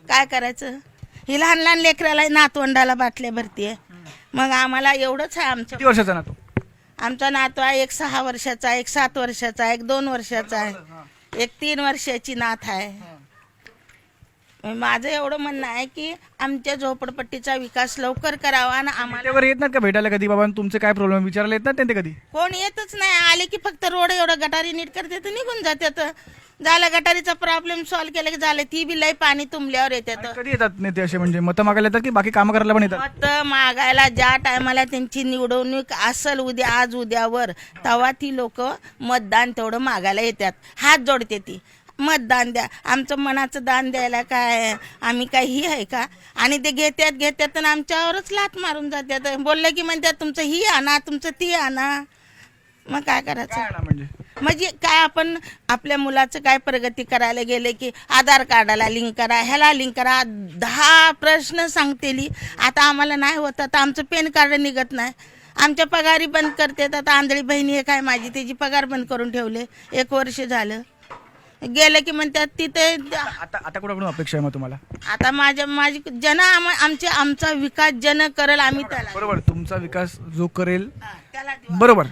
काय करायचं? ही लहान लहान लेकराला नातवंडाला बाटल्या भरतीये. मग आम्हाला एवढंच आहे आमचं. किती वर्षाचा ना तो? आमचा नातू आहे, एक 6 वर्षाचा, एक 7 वर्षाचा, एक 2 वर्षाचा आहे, एक 3 वर्षाची नात आहे. माझं एवढं म्हणणं आहे की आमच्या झोपडपट्टीचा विकास लवकर करावा आणि आम्हाला त्यावर येत नाहीत का भेटायला कधी? बाबा तुमचे काय प्रॉब्लेम विचारायला येत नाहीत ते कधी? कोण येतच नाही. आले की फक्त रोड एवढं गटारी नीट करते तर निघून जातात. झालं गटारीचा प्रॉब्लेम सॉल्व्ह केला की झालं. ती बी लई पाणी तुंबल्यावर येतात. कधी येतात नेते असे, म्हणजे मतं मागायला येतात की बाकी कामं करायला पण येतात? मत मागायला ज्या टायमाला त्यांची निवडणूक असल उद्या आज उद्यावर, तेव्हा ती लोक मतदान तेवढं मागायला येतात. हात जोडते ती, मतदान द्या. आमचं मनाचं दान द्यायला काय आम्ही काही ही आहे का? आणि ते घेतात आणि आमच्यावरच लाथ मारून जातात. बोललं की म्हणतात तुमचं ही आणा, तुमचं ती आणा. मग काय करायचं? म्हणजे काय आपण आपल्या मुलाचं काय प्रगती करायला गेले की आधार कार्डाला लिंक करा, ह्याला लिंक करा, 10 प्रश्न सांगतेली. आता आम्हाला नाही होत, आता आमचं पॅन कार्ड निघत नाही. आमच्या पगारी बंद करतात. आता आंधळी बहिणी आहे काय माझी, त्याची पगार बंद करून ठेवले. 1 वर्ष झालं. गेलं की म्हणतात तिथे. आता कुठं अपेक्षा आहे मग तुम्हाला? आता माझी आमचा विकास जन करेल आम्ही त्याला. बरोबर, तुमचा विकास जो करेल त्याला बरोबर,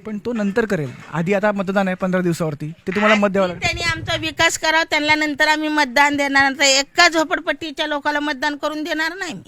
पण तो नंतर करेल. आधी आता मतदान आहे 15 दिवसावरती, ते तुम्हाला मत द्यावं लागेल. त्यांनी आमचा विकास करावा, त्यांना नंतर आम्ही मतदान देणार. एका झोपडपट्टीच्या लोकांना मतदान करून देणार नाही.